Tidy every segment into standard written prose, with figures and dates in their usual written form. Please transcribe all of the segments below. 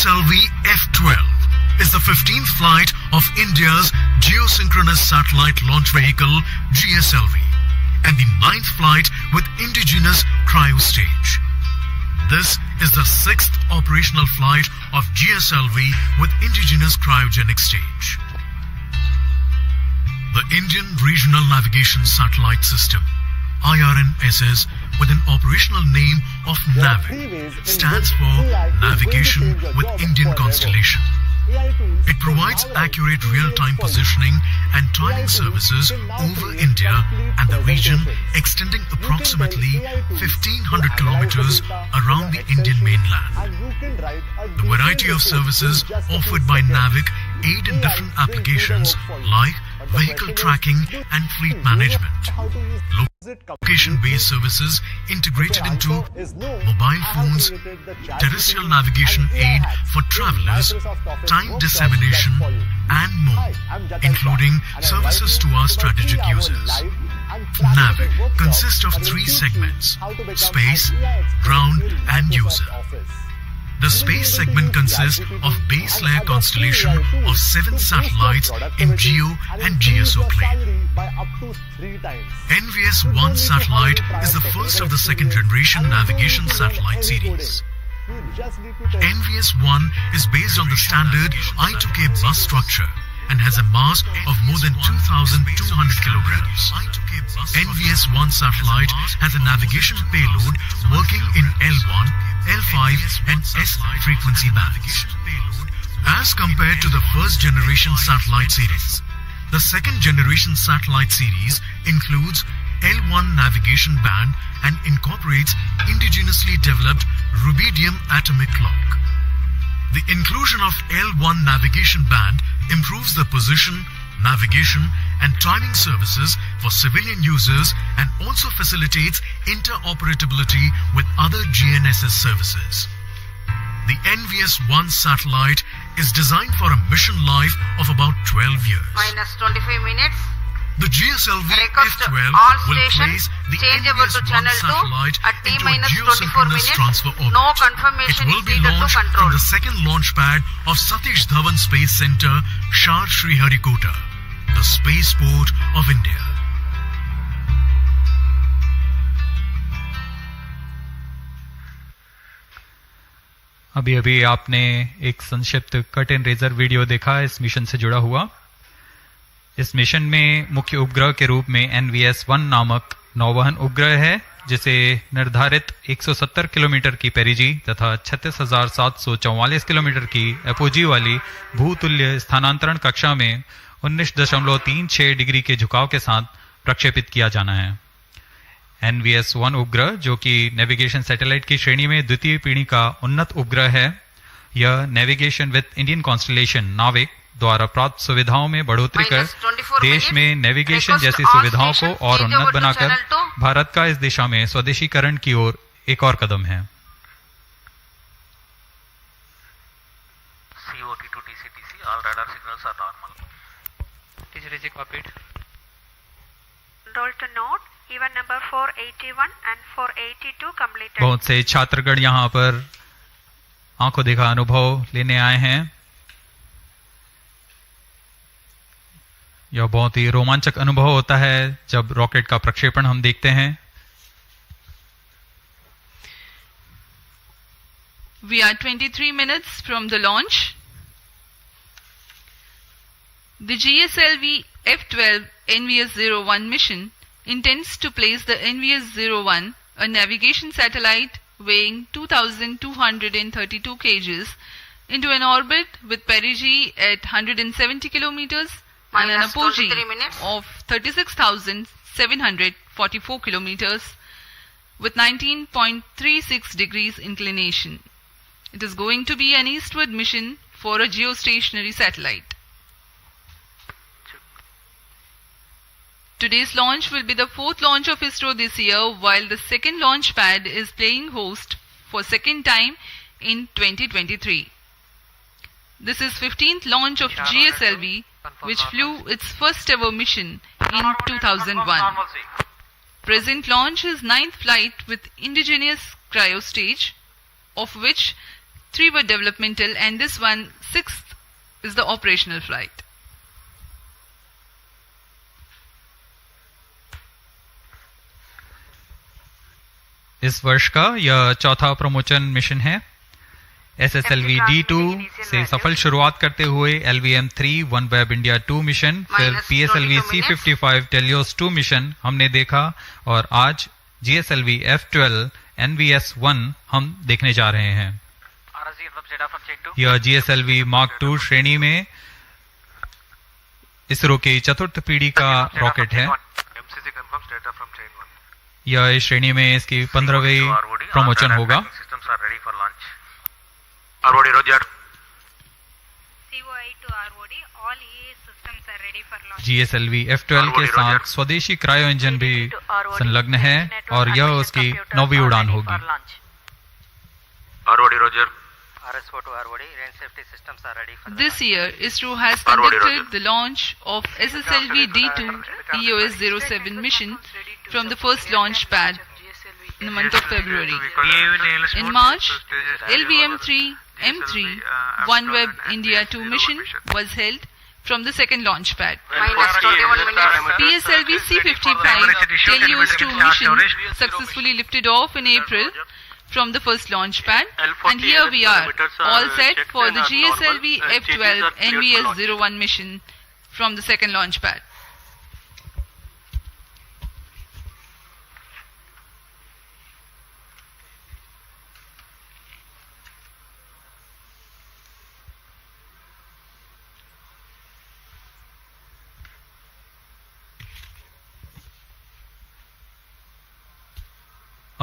GSLV-F12 is the 15th flight of India's Geosynchronous Satellite Launch Vehicle GSLV and the 9th flight with indigenous cryo stage. This is the 6th operational flight of GSLV with indigenous cryogenic stage. The Indian Regional Navigation Satellite System, IRNSS, with an operational name of NavIC, stands for Navigation with Indian Constellation. It provides accurate real-time positioning and timing services over India and the region extending approximately 1500 kilometers around the Indian mainland. The variety of services offered by NavIC aid in different applications like vehicle tracking and fleet management. Location-based services integrated into mobile phones, terrestrial navigation aid for travelers, time dissemination and more, including services to our strategic users. NavIC consists of 3 segments: space, ground and user. The space segment consists of base layer constellation of 7 satellites in GEO and GSO plane. NVS-01 satellite is the first of the second generation navigation satellite series. NVS-01 is based on the standard I2K bus structure and has a mass of more than 2,200 kilograms. NVS-01 satellite has a navigation payload working in L1, L5 and S frequency bands. As compared to the first generation satellite series, the second generation satellite series includes L1 navigation band and incorporates indigenously developed rubidium atomic clock. The inclusion of L1 navigation band improves the position, navigation and timing services for civilian users and also facilitates interoperability with other GNSS services. The NVS-01 satellite is designed for a mission life of about 12 years. Minus 25 minutes. The GSLV-F12 will place the NVS-01 satellite into a Geosynchronous Transfer Orbit. No confirmation it will be launched from the second launch pad of Satish Dhawan Space Center, SHAR Sriharikota, the spaceport of India. अभी अभी आपने एक संक्षिप्त cut and razor video देखा इस mission से जुड़ा हुआ। इस मिशन में मुख्य उपग्रह के रूप में NVS-1 नामक नौवहन उपग्रह है, जिसे निर्धारित 170 किलोमीटर की पेरिजी तथा 36,744 किलोमीटर की एपोजी वाली भूतुल्य स्थानांतरण कक्षा में 19.36 डिग्री के झुकाव के साथ प्रक्षेपित किया जाना है। NVS-1 उपग्रह, जो कि नेविगेशन सैटेलाइट की श्रेणी में द्वितीय पीढ़ी का उन्नत उपग्रह है, यह नेविगेशन विद इंडियन कॉन्स्टलेशन नाविक द्वारा प्राप्त सुविधाओं में बढ़ोतरी कर देश में नेविगेशन जैसी सुविधाओं को और उन्नत बनाकर भारत का इस दिशा में स्वदेशीकरण की ओर एक और कदम है। बहुत से छात्रगण यहाँ पर आंखों देखा अनुभव लेने आए हैं। यह बहुत ही रोमांचक अनुभव होता है जब रॉकेट का प्रक्षेपण हम देखते हैं। We are 23 minutes from the launch. The GSLV-F12 NVS-01 mission intends to place the NVS-01, a navigation satellite weighing 2,232 kgs, into an orbit with perigee at 170 kilometers and an apogee of 36,744 kilometers with 19.36 degrees inclination. It is going to be an eastward mission for a geostationary satellite. Today's launch will be the 4th launch of ISRO this year, while the second launch pad is playing host for second time in 2023. This is 15th launch of GSLV, which flew its first ever mission in 2001. Present launch is 9th flight with indigenous cryo stage, of which 3 were developmental, and this one, 6th, is the operational flight. इस वर्ष का यह चौथा promotion mission है। SSLV-D2 से सफल शुरुआत करते हुए LVM-3 OneWeb India 2 मिशन, फिर PSLV-C55 Telios 2 मिशन हमने देखा, और आज GSLV-F12 NVS-01 हम देखने जा रहे हैं। यह GSLV Mark II श्रेणी में इसरो की चतुर्थ पीढ़ी का रॉकेट है। यह इस श्रेणी में इसकी 15वीं प्रमोशन होगा। ROD, Roger. COI to ROD, all EA systems are ready for launch. GSLV-F12 के साथ स्वदेशी क्रायो इंजन भी संलग्न है, और यह उसकी 9वीं उड़ान होगी। ROD, Roger. RSO to ROD, range safety systems are ready for This year, ISRO has conducted the launch of SSLV-D2 EOS-07 mission from the first launch pad in the month of February. In March, LVM-3 M3 OneWeb India 2 mission was held from the second launch pad. Minus 21 minutes. PSLV-C55 Telios 2 mission successfully lifted off in April from the first launch pad, and here we are, all set for the GSLV-F12 NVS-01 mission from the second launch pad.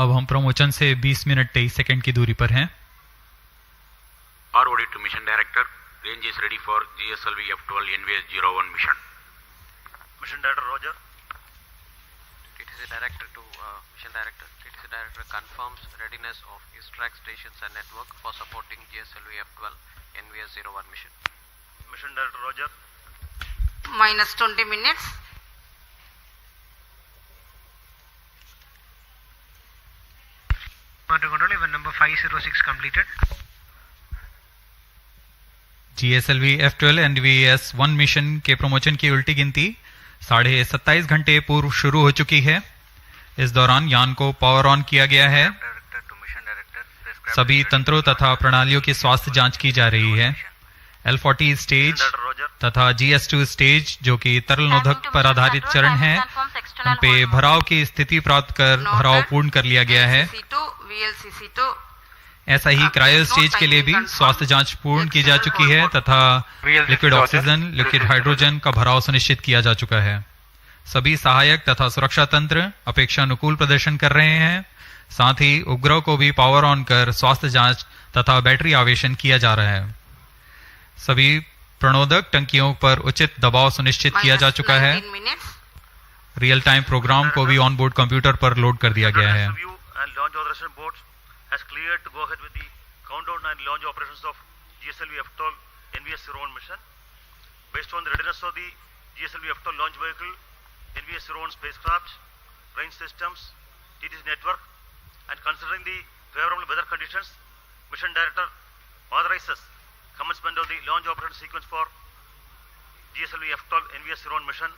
अब हम promotion से 20 minute 23 second की दूरी पर हैं। ROD to Mission Director, range is ready for GSLV-F12 NVS-01 mission. Mission Director, Roger. TTC Director to Mission Director. TTC Director confirms readiness of his track stations and network for supporting GSLV-F12 NVS-01 mission. Mission Director, Roger. Minus 20 minutes. Control, event number 506 completed. GSLV-F12 NVS-01 mission के promotion की उल्टी गिनती 27.5 घंटे पूर्व शुरू हो चुकी है। इस दौरान यान को पावर ऑन किया गया है। सभी तंत्रों तथा प्रणालियों की स्वास्थ्य जांच की जा रही है। L40 स्टेज तथा GS2 स्टेज, जो कि तरल नोदक पर आधारित चरण है, उन पे भराव की स्थिति प्राप्त कर भराव पूर्ण कर लिया गया है। ऐसा ही क्रायो स्टेज के लिए भी स्वास्थ्य जांच पूर्ण की जा चुकी है तथा लिक्विड ऑक्सीजन, लिक्विड हाइड्रोजन का भराव सुनिश्चित किया जा चुका है। सभी सहायक तथा सुरक्षा तंत्र अपेक्षानुकूल प्रदर्शन कर रहे हैं। साथ ही उपग्रह को भी पावर ऑन कर स्वास्थ्य जांच तथा बैटरी आवेशन किया जा रहा है। सभी प्रणोदक टंकियों पर उचित दबाव सुनिश्चित किया जा चुका है। रियल टाइम प्रोग्राम को भी ऑन बोर्ड कंप्यूटर पर लोड कर दिया गया है। Has cleared to go ahead with the countdown and launch operations of GSLV-F12 NVS-01 mission. Based on the readiness of the GSLV-F12 launch vehicle, NVS-01 spacecraft, range systems, TTC network, and considering the favorable weather conditions, Mission Director authorizes commencement of the launch operation sequence for GSLV-F12 NVS-01 mission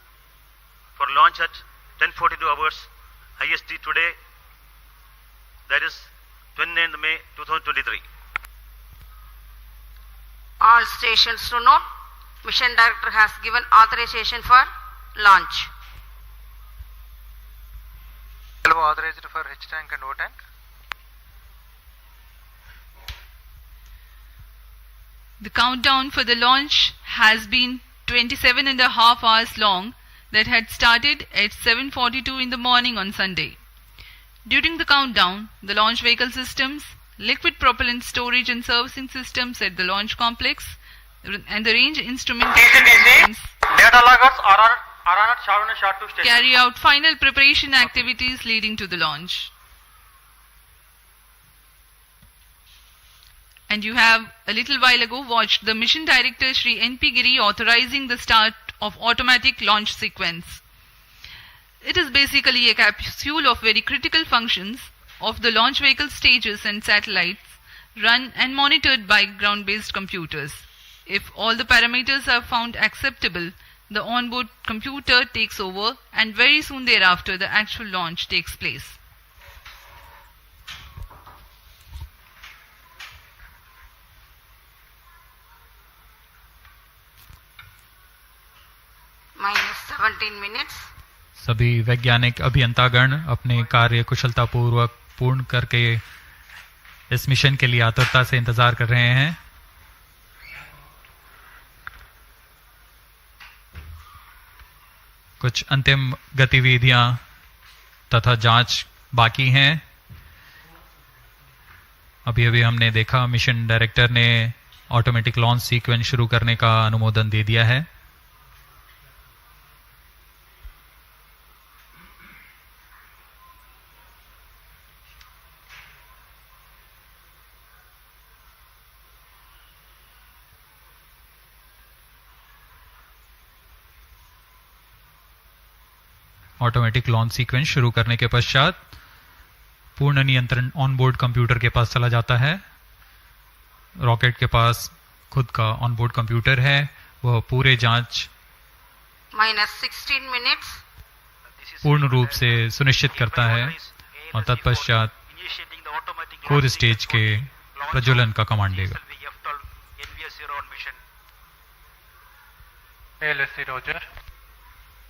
for launch at 10:42 hours IST today, that is 29th May 2023. All stations to note, Mission Director has given authorization for launch. Authorized for H tank and O tank. The countdown for the launch has been 27.5 hours long, that had started at 7:42 in the morning on Sunday. During the countdown, the launch vehicle systems, liquid propellant storage and servicing systems at the launch complex, and the range instrument Data loggers are on SHAR-2 station. carry out final preparation activities leading to the launch. And you have a little while ago watched the mission director Shri N.P. Giri authorizing the start of automatic launch sequence. It is basically a capsule of very critical functions of the launch vehicle stages and satellites run and monitored by ground-based computers. If all the parameters are found acceptable, the onboard computer takes over and very soon thereafter the actual launch takes place. Minus 17 minutes. सभी वैज्ञानिक अभियंतागण अपने कार्य कुशलतापूर्वक पूर्ण करके इस mission के लिए आतुरता से इंतजार कर रहे हैं। कुछ अंतिम गतिविधियां तथा जांच बाकी हैं। अभी अभी हमने देखा मिशन डायरेक्टर ने ऑटोमेटिक लॉन्च सीक्वेंस शुरू करने का अनुमोदन दे दिया है। ऑटोमेटिक लॉन्च सीक्वेंस शुरू करने के पश्चात पूर्ण नियंत्रण ऑनबोर्ड कंप्यूटर के पास चला जाता है। रॉकेट के पास खुद का ऑनबोर्ड कंप्यूटर है, वह पूरे जांच Minus 16 minutes. पूर्ण रूप से सुनिश्चित करता है और तत्पश्चात कोर स्टेज के प्रज्वलन का कमांड देगा। ALSC Roger.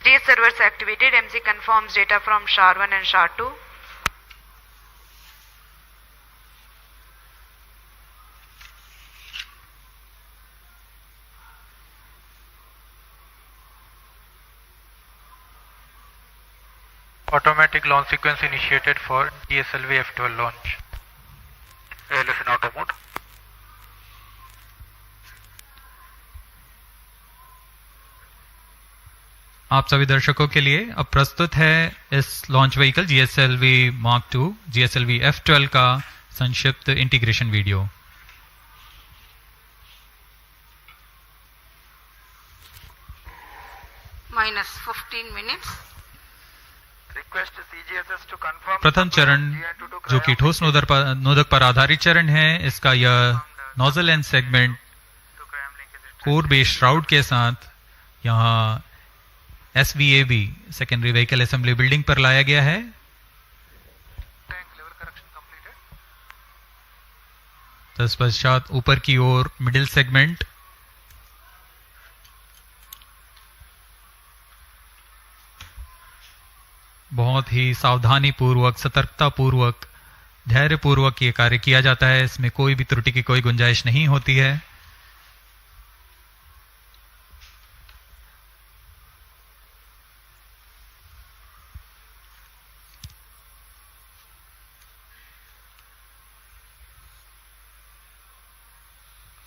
These servers activated. MC confirms data from SHAR 1 and SHAR 2. Automatic launch sequence initiated for GSLV-F12 launch. ALS in auto mode. आप सभी दर्शकों के लिए अब प्रस्तुत है इस launch vehicle GSLV Mark II GSLV F12 का संक्षिप्त integration video. Minus 15 minutes. Request CGSS to confirm. प्रथम चरण जो कि ठोस नोदक पर आधारित चरण है, इसका यह nozzle and segment core base shroud के साथ यहाँ SVAB secondary vehicle assembly building पर लाया गया है। तत्पश्चात ऊपर की ओर मिडिल सेगमेंट बहुत ही सावधानी पूर्वक, सतर्कता पूर्वक, धैर्य पूर्वक ये कार्य किया जाता है। इसमें कोई भी त्रुटि की कोई गुंजाइश नहीं होती है।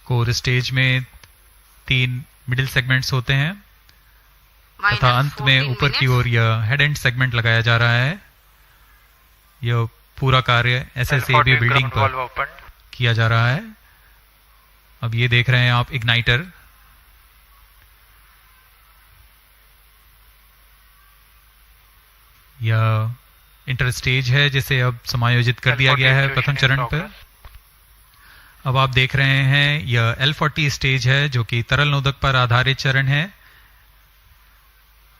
कोर स्टेज में 3 मिडिल सेगमेंट्स होते हैं तथा अंत में ऊपर की ओर यह हेड एंड सेगमेंट लगाया जा रहा है। यह पूरा कार्य SSAB बिल्डिंग पर किया जा रहा है। अब ये देख रहे हैं आप इग्नाइटर। यह इंटर स्टेज है जिसे अब समायोजित कर दिया गया है प्रथम चरण पर। अब आप देख रहे हैं यह L40 स्टेज है जो कि तरल नोदक पर आधारित चरण है।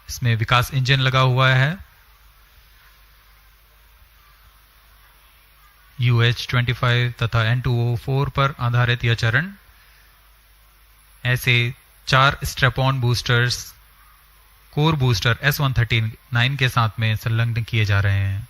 इसमें विकास इंजन लगा हुआ है। UH-25 तथा N2O4 पर आधारित यह चरण। ऐसे 4 strap-on boosters core booster S139 के साथ में संलग्न किए जा रहे हैं।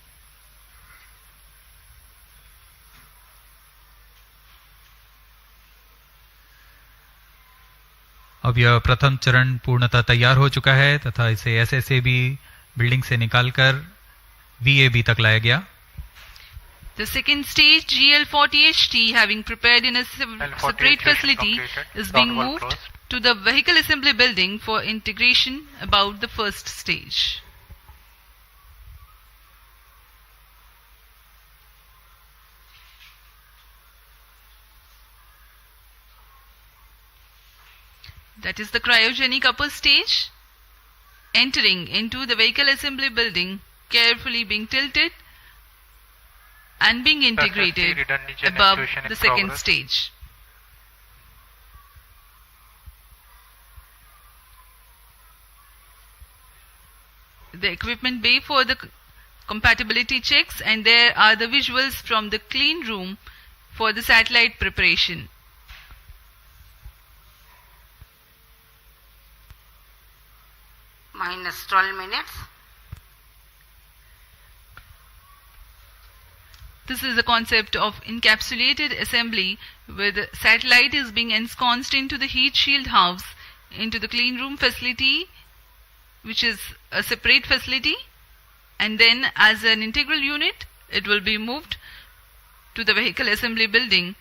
अब यह प्रथम चरण पूर्णतः तैयार हो चुका है तथा इसे SSAB बिल्डिंग से निकालकर VAB तक लाया गया। The second stage, GL40HT, having prepared in a separate facility, is being moved to the vehicle assembly building for integration about the first stage. That is the cryogenic upper stage. Entering into the vehicle assembly building, carefully being tilted and being integrated above the second stage. The equipment bay for the compatibility checks, and there are the visuals from the clean room for the satellite preparation. Minus 12 minutes. This is the concept of encapsulated assembly, where the satellite is being ensconced into the heat shield house, into the clean room facility, which is a separate facility, and then as an integral unit it will be moved to the vehicle assembly building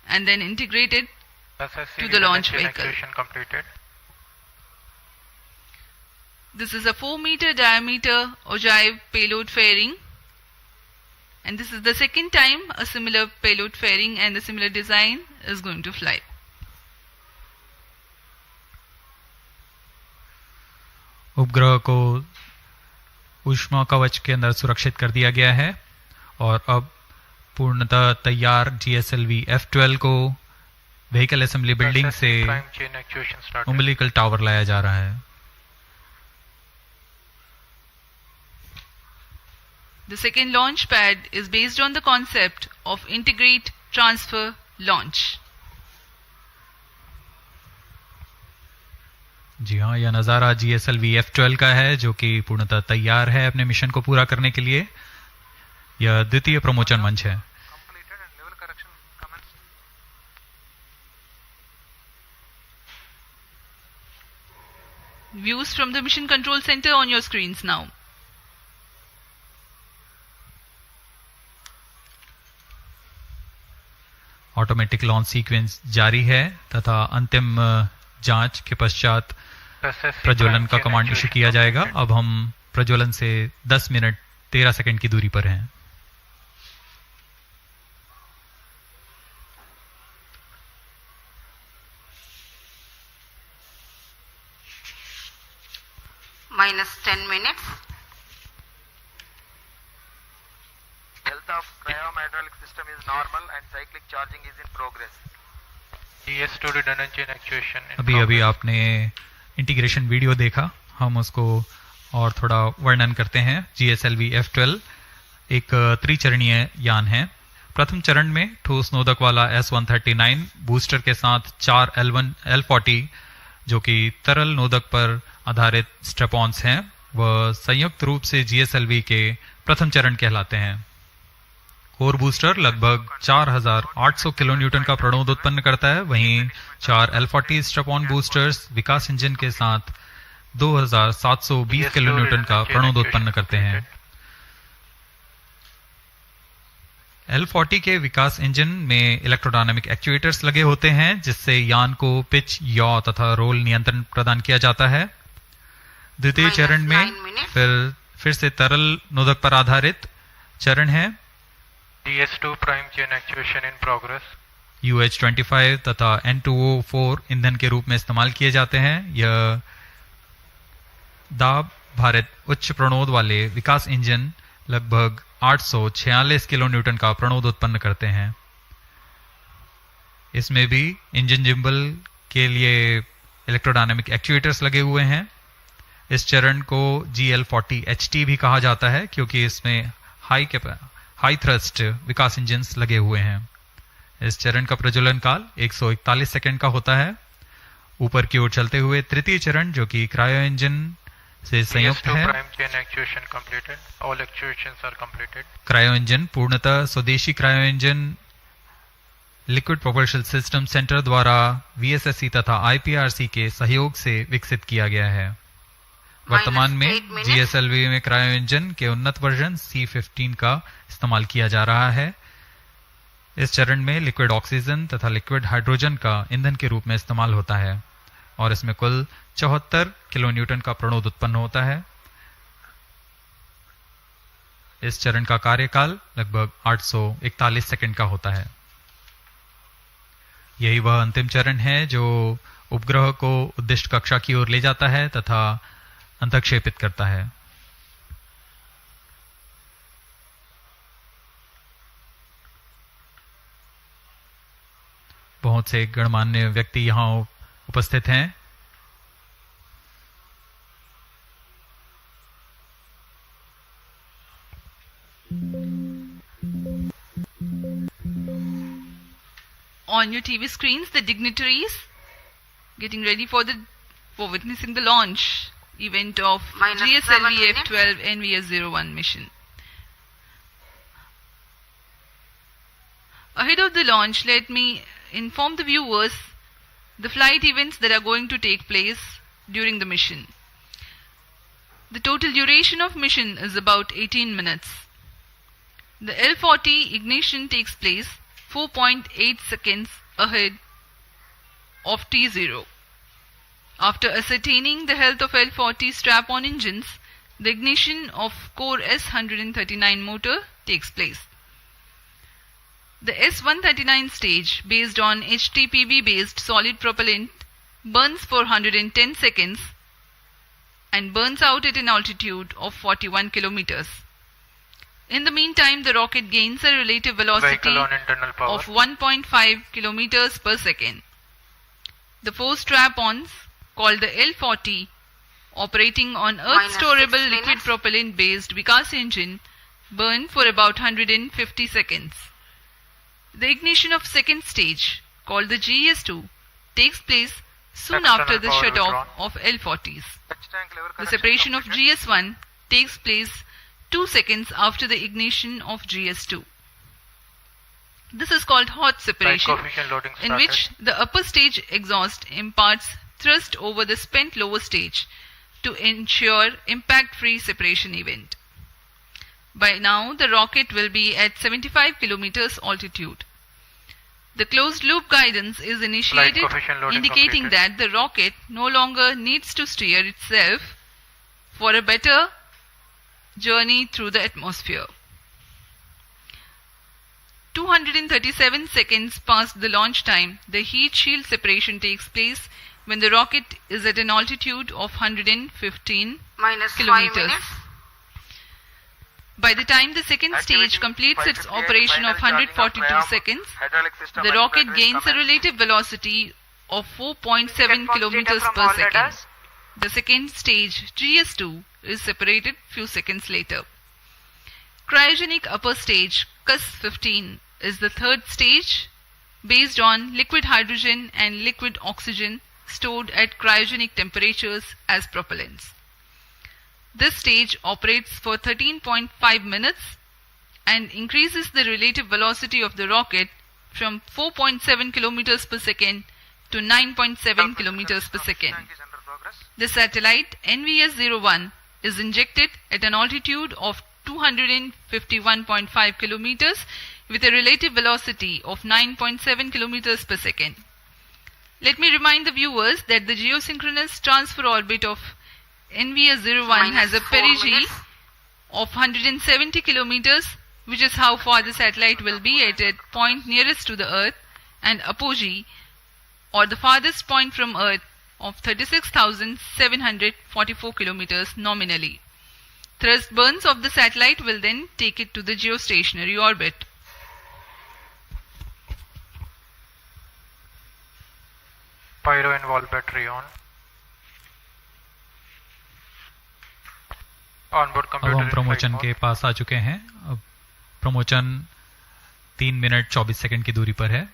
and then integrated to the launch vehicle. Completed. This is a 4-meter diameter ogive payload fairing, and this is the second time a similar payload fairing and a similar design is going to fly. उपग्रह को ऊष्मा कवच के अंदर सुरक्षित कर दिया गया है और अब पूर्णतः तैयार GSLV-F12 को व्हीकल असेंबली बिल्डिंग से उम्बिलिकल टावर लाया जा रहा है. The second launch pad is based on the concept of integrate transfer launch. जी हाँ, यह नज़ारा GSLV-F12 का है जो कि पूर्णतः तैयार है अपने मिशन को पूरा करने के लिए. यह द्वितीय प्रमोचन मंच है. Views from the mission control center on your screens now. Automatic launch sequence जारी है तथा अंतिम जांच के पश्चात प्रज्वलन का कमांड इशू किया जाएगा. अब हम प्रज्वलन से 10 मिनट 13 सेकंड की दूरी पर हैं. Minus 10 minutes. Health of cryom-hydraulic system is normal and cyclic charging is in progress. GS2 redundancy and actuation. अभी आपने इंटीग्रेशन वीडियो देखा, हम उसको और थोड़ा वर्णन करते हैं. GSLV-F12 एक त्रिचरणीय यान है. प्रथम चरण में ठोस नोदक वाला S139 बूस्टर के साथ 4 L40 जो कि तरल नोदक पर आधारित स्ट्रेपॉन्स हैं, वह संयुक्त रूप से GSLV के प्रथम चरण कहलाते हैं. कोर बूस्टर लगभग 4800 किलो न्यूटन का प्रणोद उत्पन्न करता है. वहीं 4 L40 स्ट्रेपॉन बूस्टर्स विकास इंजन के साथ 2720 किलो न्यूटन का प्रणोद उत्पन्न करते हैं. L40 के विकास इंजन में इलेक्ट्रोडायनामिक एक्चुएटर्स लगे होते हैं जिससे यान को पिच, याव तथा रोल नियंत्रण प्रदान किया जाता है. द्वितीय चरण में फिर से तरल नोदक पर आधारित चरण है. DS2 prime chain actuation in progress. UH-25 तथा N2O4 ईंधन के रूप में इस्तेमाल किए जाते हैं. यह दाब भारित उच्च प्रणोद वाले विकास इंजन लगभग 846 किलो न्यूटन का प्रणोद उत्पन्न करते हैं. इसमें भी इंजन जिम्बल के लिए इलेक्ट्रोडायनामिक एक्चुएटर्स लगे हुए हैं. इस चरण को GL40HT भी कहा जाता है क्योंकि इसमें हाई थ्रस्ट विकास इंजन्स लगे हुए हैं. इस चरण का प्रज्वलन काल 141 सेकंड का होता है. ऊपर की ओर चलते हुए तृतीय चरण जो कि क्रायो इंजन से संयुक्त है. क्रायो इंजन पूर्णतः स्वदेशी cryo engine liquid propulsion system centre द्वारा VSSC तथा IPRC के सहयोग से विकसित किया गया है. वर्तमान में GSLV में क्रायो इंजन के उन्नत वर्जन C15 का इस्तेमाल किया जा रहा है. इस चरण में लिक्विड ऑक्सीजन तथा लिक्विड हाइड्रोजन का ईंधन के रूप में इस्तेमाल होता है और इसमें कुल 74 किलो न्यूटन का प्रणोद उत्पन्न होता है. इस चरण का कार्यकाल लगभग 841 सेकंड का होता है. यही वह अंतिम चरण है जो उपग्रह को उद्दिष्ट कक्षा की ओर ले जाता है तथा अंतक्षेपित करता है. से गणमान्य व्यक्ति यहाँ उपस्थित हैं। On your TV screens, the dignitaries getting ready for witnessing the launch event of GSLV-F12 NVS-01 mission. Ahead of the launch, let me inform the viewers the flight events that are going to take place during the mission. The total duration of mission is about 18 minutes. The L40 ignition takes place 4.8 seconds ahead of T0. After ascertaining the health of L40 strap-on engines, the ignition of core S139 motor takes place. The S139 stage, based on HTPB-based solid propellant, burns for 110 seconds and burns out at an altitude of 41 kilometers. In the meantime, the rocket gains a relative velocity of 1.5 kilometers per second. The four strap-ons, called the L40, operating on Earth-storable liquid propellant-based Vikas engine, burn for about 150 seconds. The ignition of second stage, called the GS2, takes place soon after the shut-off of L40s. The separation of GS1 takes place 2 seconds after the ignition of GS2. This is called hot separation, in which the upper stage exhaust imparts thrust over the spent lower stage to ensure impact-free separation event. By now, the rocket will be at 75 kilometers altitude. The closed-loop guidance is initiated, indicating that the rocket no longer needs to steer itself for a better journey through the atmosphere. 237 seconds past the launch time, the heat shield separation takes place when the rocket is at an altitude of 115 kilometers. By the time the second stage completes its operation of 142 seconds, the rocket gains a relative velocity of 4.7 kilometers per second. The second stage, GS2, is separated few seconds later. Cryogenic upper stage, CUS-15, is the third stage based on liquid hydrogen and liquid oxygen stored at cryogenic temperatures as propellants. This stage operates for 13.5 minutes and increases the relative velocity of the rocket from 4.7 kilometers per second to 9.7 kilometers per second. The satellite NVS-01 is injected at an altitude of 251.5 kilometers with a relative velocity of 9.7 kilometers per second. Let me remind the viewers that the Geosynchronous Transfer Orbit of NVS-01 has a perigee of 170 kilometers, which is how far the satellite will be at a point nearest to the Earth, and apogee, or the farthest point from Earth, of 36,744 kilometers nominally. Thrust burns of the satellite will then take it to the geostationary orbit. Pyro and wall battery on. Onboard अब computer. हम प्रमोचन के पास आ चुके हैं। अब प्रमोचन 3 minute 24 second की दूरी पर है।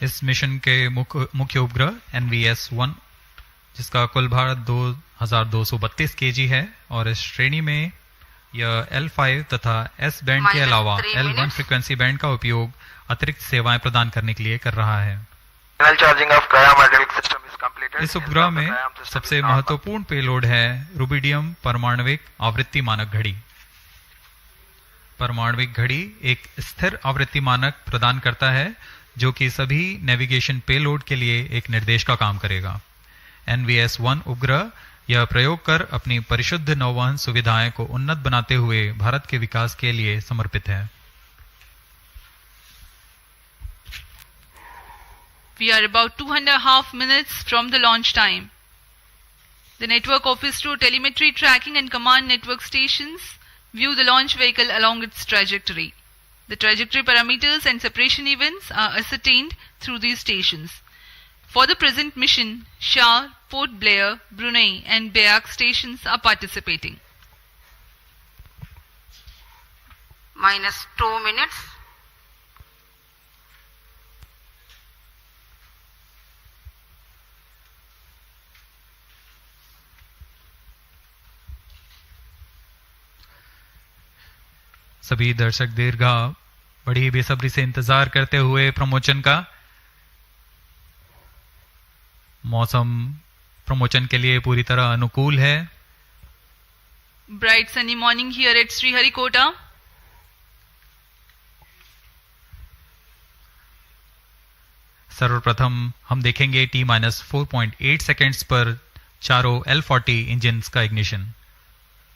इस मिशन के मुख्य उपग्रह NVS-01, जिसका कुल भार 2232 kg है, और इस श्रेणी में यह L5 तथा S बैंड के अलावा L1 फ्रीक्वेंसी बैंड का उपयोग अतिरिक्त सेवाएं प्रदान करने के लिए कर रहा है। इस उपग्रह में सबसे महत्वपूर्ण पेलोड है रुबिडियम परमाणविक आवृत्ति मानक घड़ी। परमाणविक घड़ी एक स्थिर आवृत्ति मानक प्रदान करता है जो कि सभी नेविगेशन पेलोड के लिए एक निर्देश का काम करेगा। NVS-01 उपग्रह यह प्रयोग कर अपनी परिशुद्ध नौवहन सुविधाएं को उन्नत बनाते हुए भारत के विकास के लिए समर्पित है। We are about 2.5 minutes from the launch time. The network of ISRO telemetry tracking and command network stations view the launch vehicle along its trajectory. The trajectory parameters and separation events are ascertained through these stations. For the present mission, SHAR, Port Blair, Brunei and Beak stations are participating. -2 minutes. सभी दर्शक दीर्घा बड़ी बेसब्री से इंतजार करते हुए promotion का। मौसम प्रमोशन के लिए पूरी तरह अनुकूल है। Bright sunny morning here at Sriharikota. सर्वप्रथम हम देखेंगे T-4.8 सेकेंड्स पर चारों L40 इंजिन्स का इग्निशन।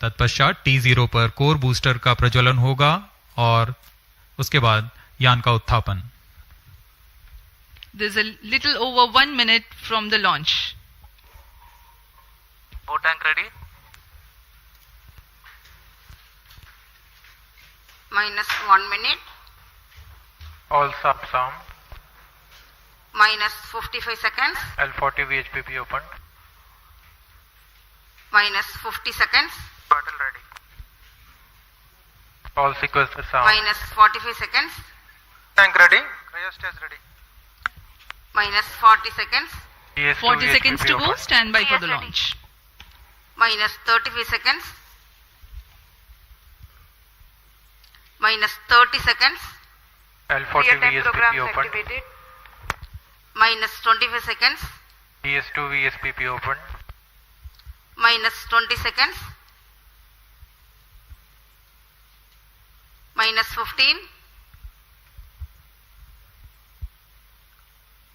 तत्पश्चात T0 पर कोर बूस्टर का प्रज्वलन होगा और उसके बाद यान का उत्थापन। There's a little over 1 minute from the launch. O tank ready. -1 minute. All subs armed. -55 seconds. L40 VHPP opened. -50 seconds. Battle ready. All sequences armed. -45 seconds. Tank ready. Cryostats ready. -40 seconds. GS2 40 VHPP seconds to go. opened. Stand by for the Yes, launch. -35 seconds. -30 seconds. L40 Real-time VSPP programs opened. activated. -25 seconds. GS2 VSPP opened. -20 seconds. -15.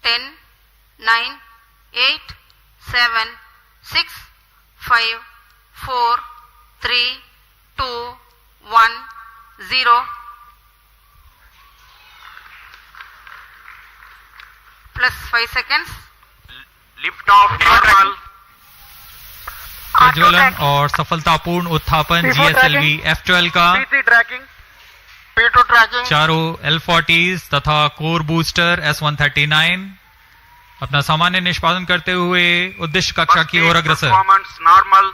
10, 9, 8, 7, 6, 5, 4, 3, 2, 1, 0. +5 seconds. Lift off normal. प्रज्वलन और सफलतापूर्ण उत्थापन GSLV-F12 का। P3 tracking. P2 tracking. चारों L40s तथा core booster S139 अपना सामान्य निष्पादन करते हुए उद्देश्य कक्षा की ओर अग्रसर। Performance normal.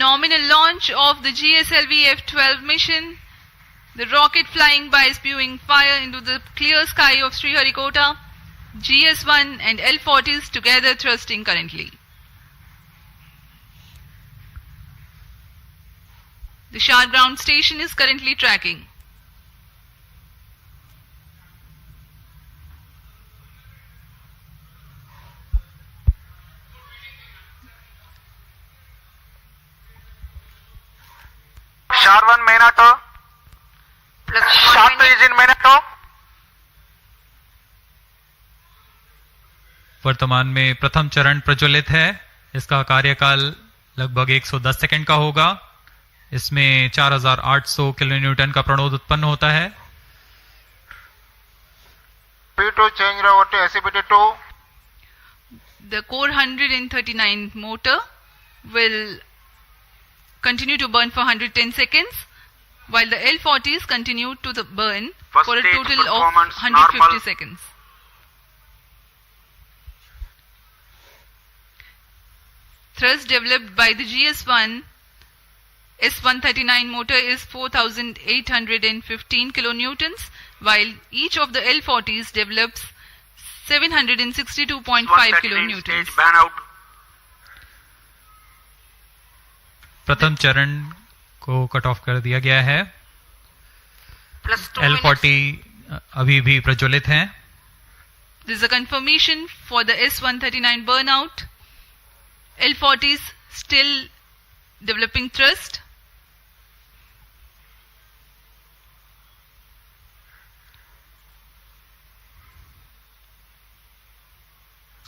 Nominal launch of the GSLV-F12 mission. The rocket flying by spewing fire into the clear sky of Sriharikota. GS1 and L40s together thrusting currently. The SHAR ground station is currently tracking. SHAR 1 main auto. SHAR 2 is in main auto. वर्तमान में प्रथम चरण प्रज्वलित है। इसका कार्यकाल लगभग 110 second का होगा। इसमें 4800 किलोन्यूटन का प्रणोद उत्पन्न होता है। P2 change over to SCPT2. The core 139 motor will continue to burn for 110 seconds, while the L40s continue to burn First for a stage total of performance 150 normal. seconds. Thrust developed by the GS1 S139 motor is 4815 kilonewtons, while each of the L40s develops 762.5 kilonewtons. Stage ban out. प्रथम चरण को cut off कर दिया गया है। +2 L40 minutes. अभी भी प्रज्वलित हैं। This is a confirmation for the S139 burnout. L40s still developing thrust.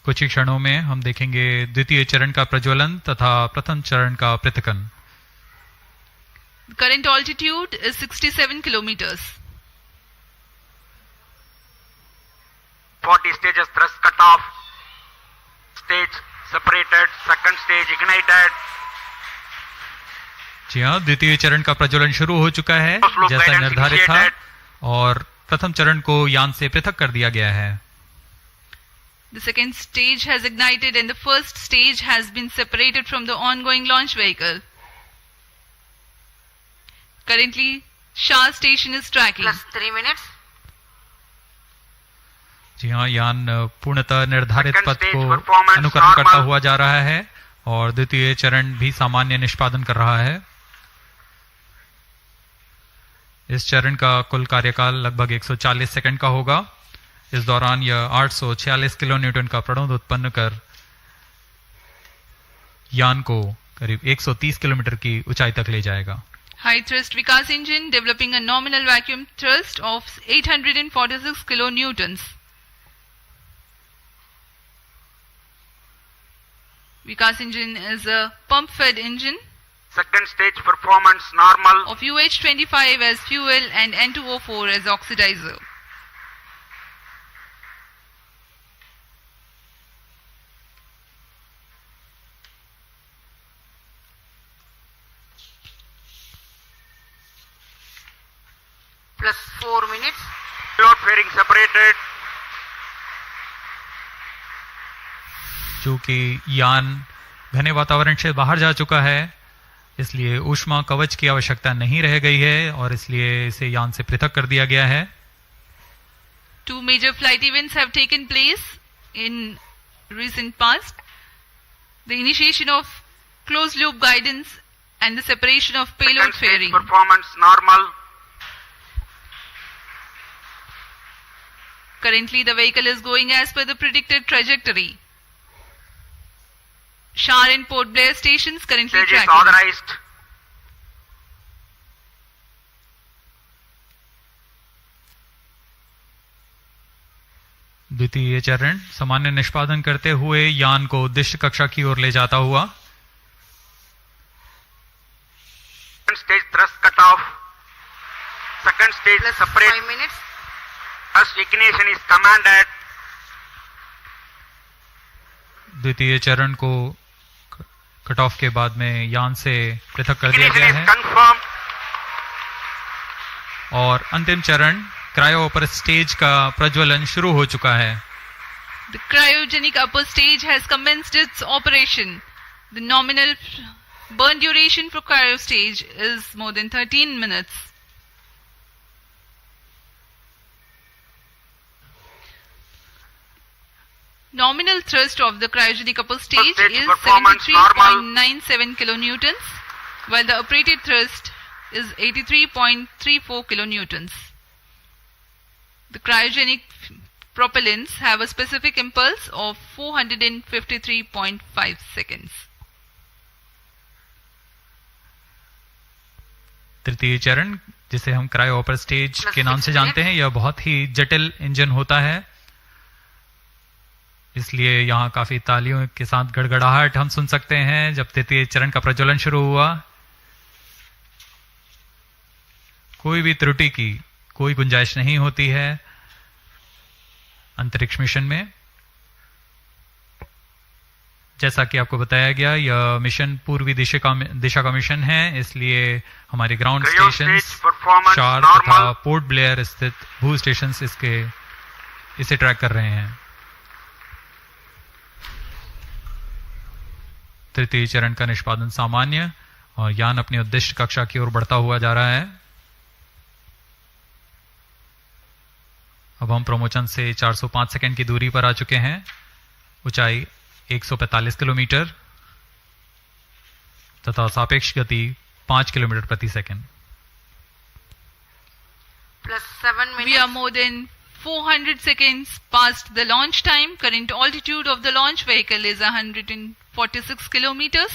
कुछ ही क्षणों में हम देखेंगे द्वितीय चरण का प्रज्वलन तथा प्रथम चरण का पृथक्कन। Current altitude is 67 kilometers. 40 stages thrust cut off. Stage separated, second stage ignited. जी हाँ, द्वितीय चरण का प्रज्वलन शुरू हो चुका है जैसा निर्धारित था और प्रथम चरण को यान से पृथक कर दिया गया है. The second stage has ignited and the first stage has been separated from the ongoing launch vehicle. Currently, SHAR station is tracking. Plus 3 minutes. जी हाँ, यान पूर्णतः निर्धारित पथ को अनुकरण करता हुआ जा रहा है और द्वितीय चरण भी सामान्य निष्पादन कर रहा है. इस चरण का कुल कार्यकाल लगभग 140 सेकंड का होगा. इस दौरान यह 846 किलो न्यूटन का प्रणोद उत्पन्न कर यान को करीब 130 किलोमीटर की ऊंचाई तक ले जाएगा. High thrust Vikas engine developing a nominal vacuum thrust of 846 kilonewtons. Vikas engine is a pump-fed engine. Second stage performance normal. Of UH25 as fuel and N2O4 as oxidizer. Plus 4 minutes. Load fairing separated. चूंकि यान घने वातावरण से बाहर जा चुका है इसलिए ऊष्मा कवच की आवश्यकता नहीं रह गई है और इसलिए इसे यान से पृथक कर दिया गया है. Two major flight events have taken place in recent past. The initiation of closed loop guidance and the separation of payload fairing. Performance normal. Currently the vehicle is going as per the predicted trajectory. SHAR and Port Blair stations currently Stage tracking. is authorized. द्वितीय चरण सामान्य निष्पादन करते हुए यान को उद्दिष्ट कक्षा की ओर ले जाता हुआ. Second stage thrust cutoff. Second stage Plus separate. 5 minutes. Thrust ignition is commanded. द्वितीय चरण को कट ऑफ के बाद में यान से पृथक कर दिया Ignition गया is है confirmed. और अंतिम चरण क्रायो अपर स्टेज का प्रज्वलन शुरू हो चुका है. The cryogenic upper stage has commenced its operation. The nominal burn duration for cryo stage is more than 13 minutes. Nominal thrust of the cryogenic upper stage is 73.97 kilonewtons, while the operated thrust is 83.34 kilonewtons. The cryogenic propellants have a specific impulse of 453.5 seconds. तृतीय चरण जिसे हम cryo upper stage के नाम से जानते हैं यह बहुत ही जटिल इंजन होता है इसलिए यहाँ काफी तालियों के साथ गड़गड़ाहट हम सुन सकते हैं जब तृतीय चरण का प्रज्वलन शुरू हुआ. कोई भी त्रुटि की कोई गुंजाइश नहीं होती है अंतरिक्ष मिशन में. जैसा कि आपको बताया गया यह मिशन पूर्वी दिशा का मिशन है इसलिए हमारे ग्राउंड स्टेशन शार तथा पोर्ट ब्लेयर स्थित भू स्टेशन इसे ट्रैक कर रहे हैं. तृतीय चरण का निष्पादन सामान्य और यान अपनी उद्दिष्ट कक्षा की ओर बढ़ता हुआ जा रहा है. अब हम प्रमोचन से 405 सेकंड की दूरी पर आ चुके हैं. ऊंचाई 145 किलोमीटर तथा सापेक्ष गति 5 किलोमीटर प्रति second. Plus 7 minutes. We are more than 400 seconds past the launch time. Current altitude of the launch vehicle is 146 kilometers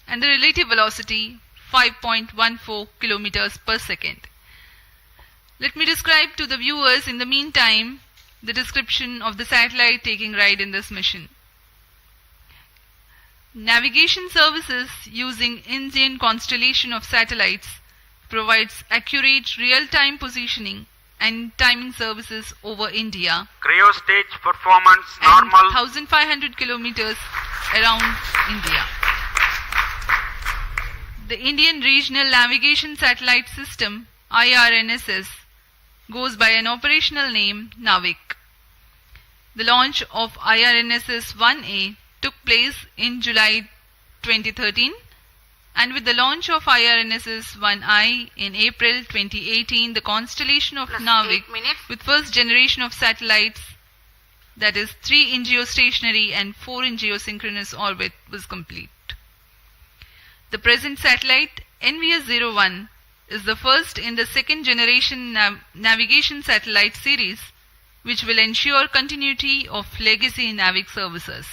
and the relative velocity 5.14 kilometers per second. Let me describe to the viewers in the meantime the description of the satellite taking ride in this mission. Navigation services using Indian Constellation of satellites provides accurate real-time positioning and timing services over India. Cryo stage performance And normal. 1500 kilometers around India. The Indian Regional Navigation Satellite System, IRNSS, goes by an operational name NavIC. The launch of IRNSS-1A took place in July 2013, and with the launch of IRNSS-1I in April 2018, the constellation of NavIC with first generation of satellites, that is 3 in geostationary and 4 in geosynchronous orbit, was complete. The present satellite, NVS-01, is the first in the second generation navigation satellite series, which will ensure continuity of legacy NavIC services.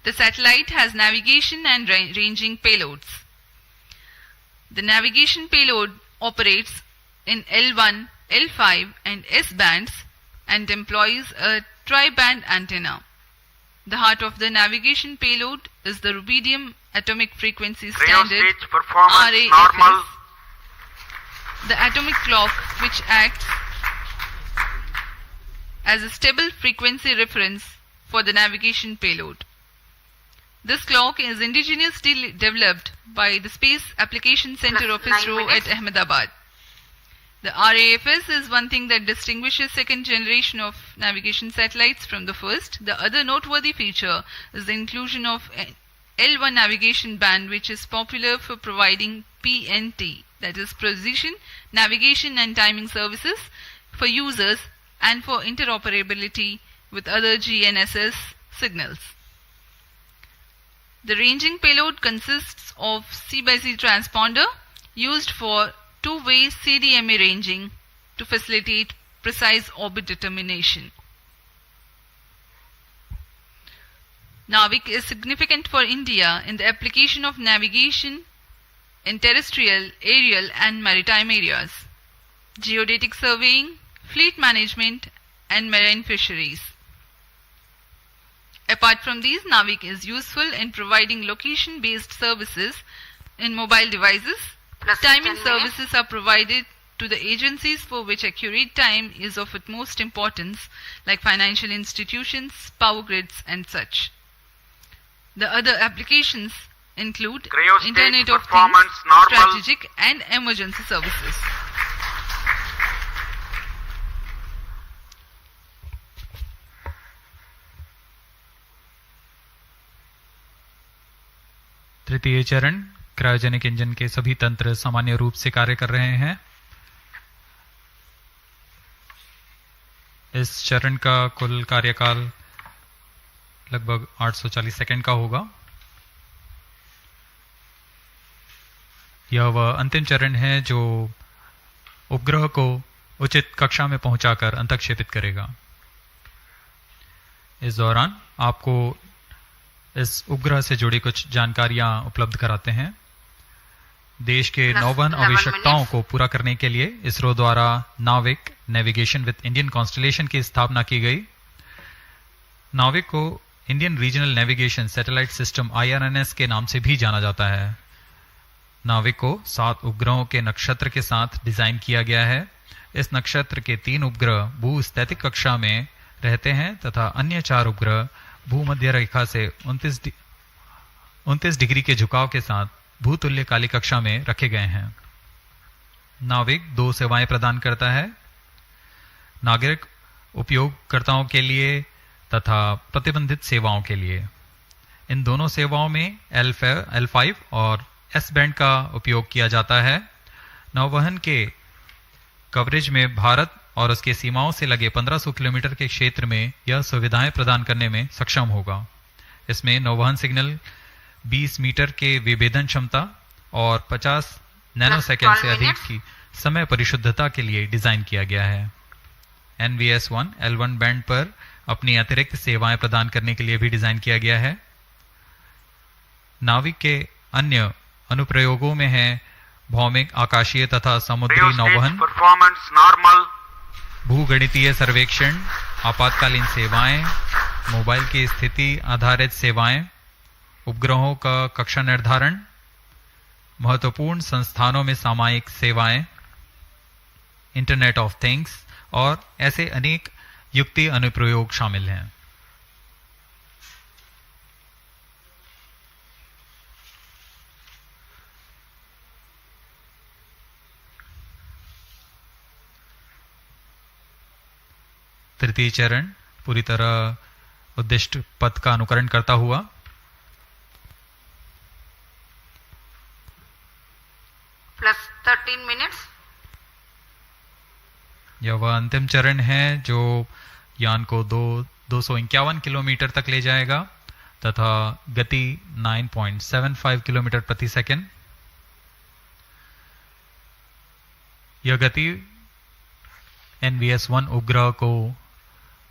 The satellite has navigation and ranging payloads. The navigation payload operates in L1, L5 and S bands and employs a tri-band antenna. The heart of the navigation payload is the rubidium atomic frequency standard RAFS, the atomic clock which acts as a stable frequency reference for the navigation payload. This clock is indigenously developed by the Space Application Center of ISRO at Ahmedabad. The RAFS is one thing that distinguishes second generation of navigation satellites from the first. The other noteworthy feature is the inclusion of an L1 navigation band, which is popular for providing PNT, that is precision, navigation and timing services for users and for interoperability with other GNSS signals. The ranging payload consists of C/C transponder used for two-way CDMA ranging to facilitate precise orbit determination. NavIC is significant for India in the application of navigation in terrestrial, aerial and maritime areas, geodetic surveying, fleet management and marine fisheries. Apart from these, NavIC is useful in providing location-based services in mobile devices. Timing services are provided to the agencies for which accurate time is of utmost importance, like financial institutions, power grids and such. The other applications include Internet of Things, strategic and emergency services. तृतीय चरण cryogenic engine के सभी तंत्र सामान्य रूप से कार्य कर रहे हैं। इस चरण का कुल कार्यकाल लगभग 840 सेकंड का होगा। यह वह अंतिम चरण है जो उपग्रह को उचित कक्षा में पहुंचाकर अंतःक्षेपित करेगा। इस दौरान आपको इस उपग्रह से जुड़ी कुछ जानकारियां उपलब्ध कराते हैं। देश के नौवहन आवश्यकताओं को पूरा करने के लिए इसरो द्वारा नाविक नेविगेशन विद इंडियन कॉन्स्टलेशन की स्थापना की गई। नाविक को Indian regional navigation satellite system IRNS के नाम से भी जाना जाता है। नाविक को 7 उपग्रहों के नक्षत्र के साथ डिजाइन किया गया है। इस नक्षत्र के 3 उपग्रह भूस्थैतिक कक्षा में रहते हैं तथा अन्य 4 उपग्रह भूमध्य रेखा से 29 डिग्री के झुकाव के साथ भूतुल्य काली कक्षा में रखे गए हैं। नाविक 2 सेवाएं प्रदान करता है, नागरिक उपयोगकर्ताओं के लिए तथा प्रतिबंधित सेवाओं के लिए। इन दोनों सेवाओं में L5 और S बैंड का उपयोग किया जाता है। नौवहन के कवरेज में भारत और उसके सीमाओं से लगे 1500 किलोमीटर के क्षेत्र में यह सुविधाएं प्रदान करने में सक्षम होगा। इसमें नौवहन सिग्नल 20 मीटर के विभेदन क्षमता और 50 नैनोसेकंड से अधिक की समय परिशुद्धता के लिए डिजाइन किया गया है। NVS-1 L1 बैंड पर अपनी अतिरिक्त सेवाएं प्रदान करने के लिए भी डिजाइन किया गया है। नाविक के अन्य अनुप्रयोगों में है भौमिक, आकाशीय तथा समुद्री नौवहन, भूगणितीय सर्वेक्षण, आपातकालीन सेवाएं, मोबाइल की स्थिति आधारित सेवाएं, उपग्रहों का कक्षा निर्धारण, महत्वपूर्ण संस्थानों में सामयिक सेवाएं, इंटरनेट ऑफ थिंग्स और ऐसे अनेक युक्ति अनुप्रयोग शामिल हैं। तृतीय चरण पूरी तरह उद्दिष्ट पथ का अनुकरण करता हुआ plus 13 minutes. यह वह अंतिम चरण है जो यान को 251 किलोमीटर तक ले जाएगा तथा गति 9.75 किलोमीटर प्रति सेकंड। यह गति NVS-1 उपग्रह को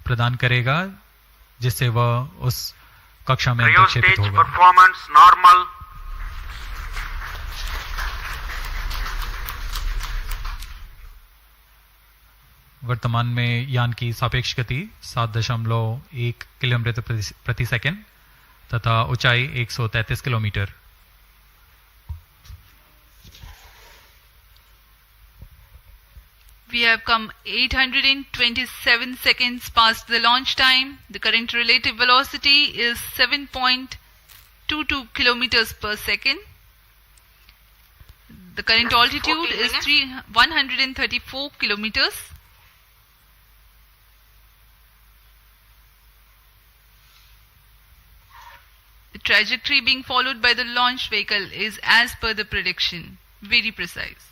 प्रदान करेगा जिससे वह उस कक्षा में अंतर्क्षेपित होगा। Performance normal. वर्तमान में यान की सापेक्ष गति 7.1 किलोमीटर प्रति सेकंड तथा ऊंचाई 133 kilometre. We have come 827 seconds past the launch time. The current relative velocity is 7.22 kilometers per second. The current altitude is 134 kilometers. The trajectory being followed by the launch vehicle is as per the prediction, very precise.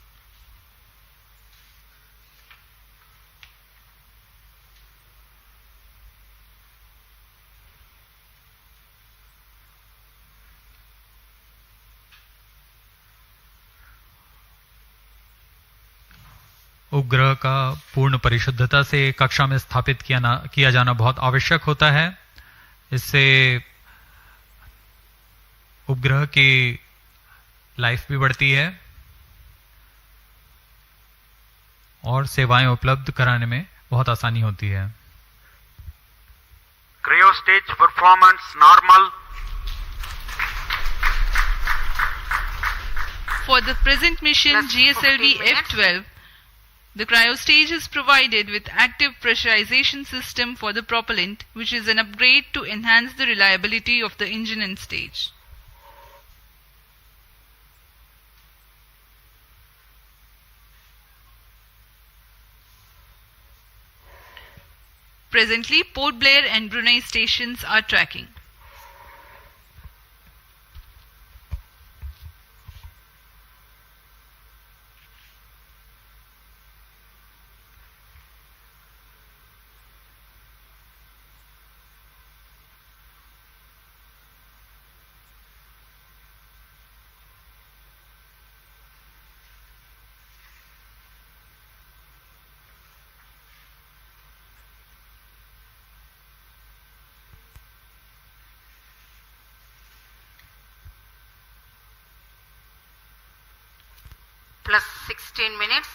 उपग्रह का पूर्ण परिशुद्धता से कक्षा में स्थापित किया जाना बहुत आवश्यक होता है। इससे उपग्रह की लाइफ भी बढ़ती है और सेवाएं उपलब्ध कराने में बहुत आसानी होती है। Cryo stage performance normal. For the present mission GSLV-F12, the cryo stage is provided with active pressurization system for the propellant, which is an upgrade to enhance the reliability of the engine and stage. Presently, Port Blair and Brunei stations are tracking. Plus 16 minutes.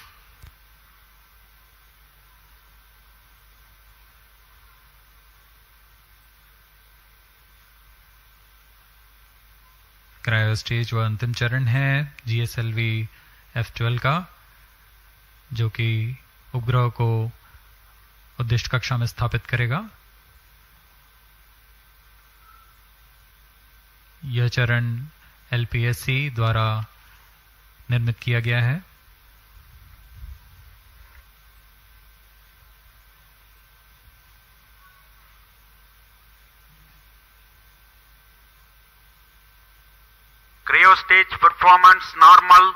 Cryo stage व अंतिम चरण है GSLV F12 का, जो कि उपग्रह को उद्दिष्ट कक्षा में स्थापित करेगा। यह चरण LPSC द्वारा निर्मित किया गया है। Cryo stage performance normal.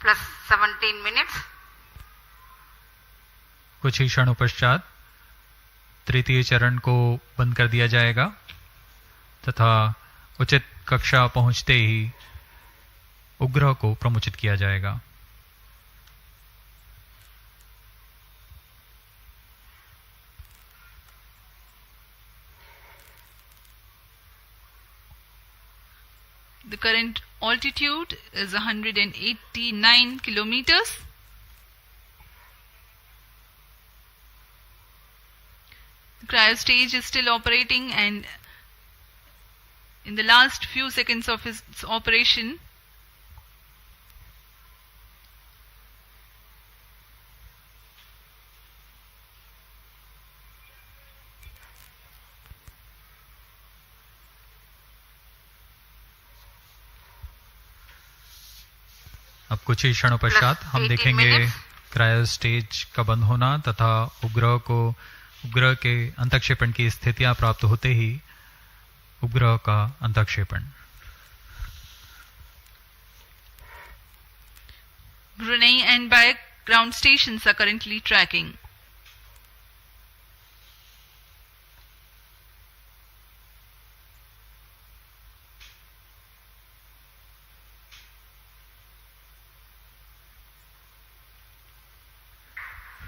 Plus 17 minutes. कुछ ही क्षणों पश्चात तृतीय चरण को बंद कर दिया जाएगा तथा उचित कक्षा पहुंचते ही उपग्रह को प्रमुचित किया जाएगा। The current altitude is 189 kilometers. The cryo stage is still operating, and in the last few seconds of its operation, अब कुछ ही क्षणों पश्चात हम देखेंगे क्रायो स्टेज का बंद होना तथा उपग्रह के अंतक्षेपण की स्थितियां प्राप्त होते ही उपग्रह का अंतक्षेपण। Brunei and Bayak ground stations are currently tracking.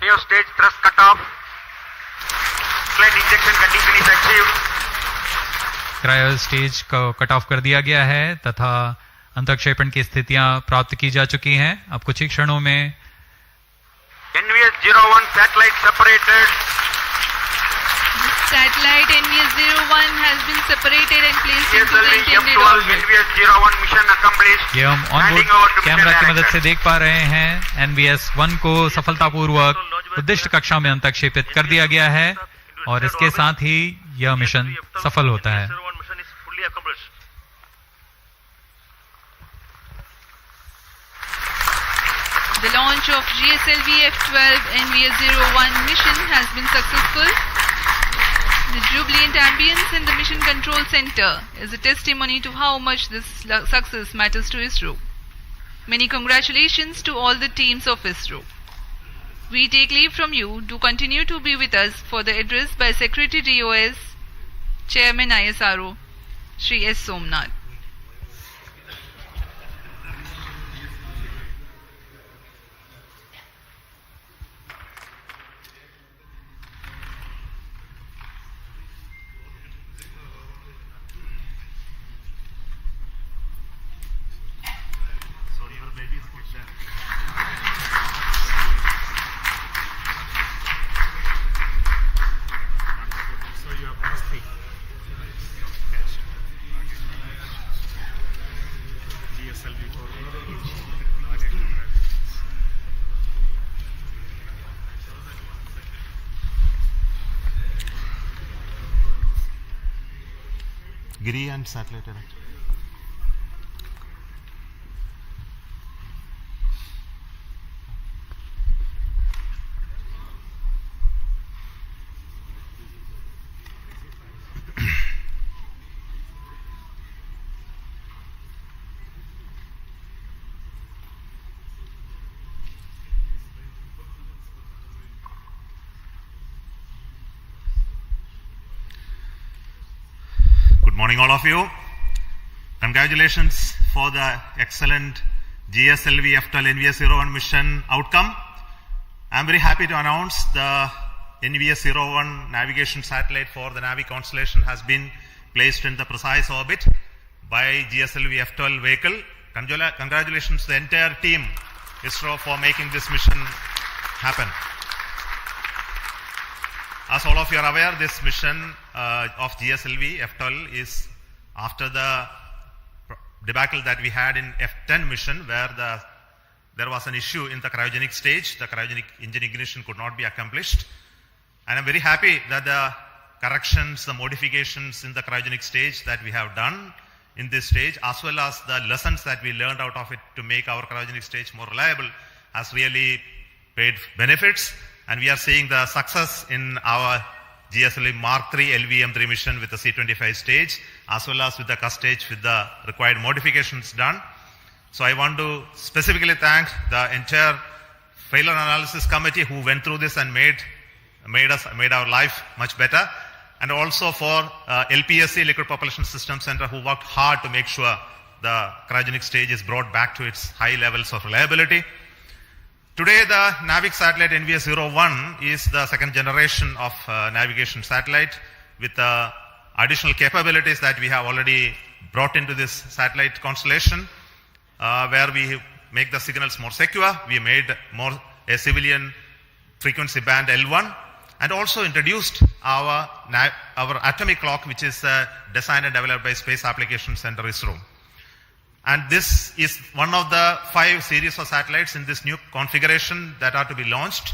Neo stage thrust cutoff. Slide injection condition is achieved. Cryo stage को कट ऑफ कर दिया गया है तथा अंतक्षेपण की स्थितियां प्राप्त की जा चुकी हैं। अब कुछ ही क्षणों में NVS-01 satellite separated. Satellite NVS-01 has been separated and placed into the intended GSLV-F12 orbit. NVS-01 mission accomplished. ये हम ऑनबोर्ड कैमरा की मदद से देख पा रहे हैं। NVS-1 को सफलतापूर्वक उद्दिष्ट कक्षा में अंतक्षेपित कर दिया गया है और इसके साथ ही यह मिशन सफल होता है। The launch of GSLV-F12 NVS-01 mission has been successful. The jubilant ambience in the Mission Control Center is a testimony to how much this success matters to ISRO. Many congratulations to all the teams of ISRO. We take leave from you to continue to be with us for the address by Secretary DOS, Chairman ISRO, Shri S. Somnath. Giri and satellite. Good morning, all of you. Congratulations for the excellent GSLV-F12 NVS-01 mission outcome. I am very happy to announce the NVS-01 navigation satellite for the NavIC constellation has been placed in the precise orbit by GSLV-F12 vehicle. Congratulations to the entire team ISRO for making this mission happen. As all of you are aware, this mission of GSLV-F12 is after the debacle that we had in F10 mission, where there was an issue in the cryogenic stage. The cryogenic engine ignition could not be accomplished. And I'm very happy that the corrections, the modifications in the cryogenic stage that we have done in this stage, as well as the lessons that we learned out of it to make our cryogenic stage more reliable, has really paid benefits. And we are seeing the success in our GSLV Mark III LVM3 mission with the C25 stage, as well as with the CUS stage with the required modifications done. So I want to specifically thank the entire failure analysis committee who went through this and made our life much better, and also for LPSC, Liquid Propulsion System Center, who worked hard to make sure the cryogenic stage is brought back to its high levels of reliability. Today, the NavIC satellite NVS-01 is the second generation of navigation satellite with additional capabilities that we have already brought into this satellite constellation, where we make the signals more secure. We made more a civilian frequency band L1, and also introduced our atomic clock, which is designed and developed by Space Application Center ISRO. And this is one of the 5 series of satellites in this new configuration that are to be launched.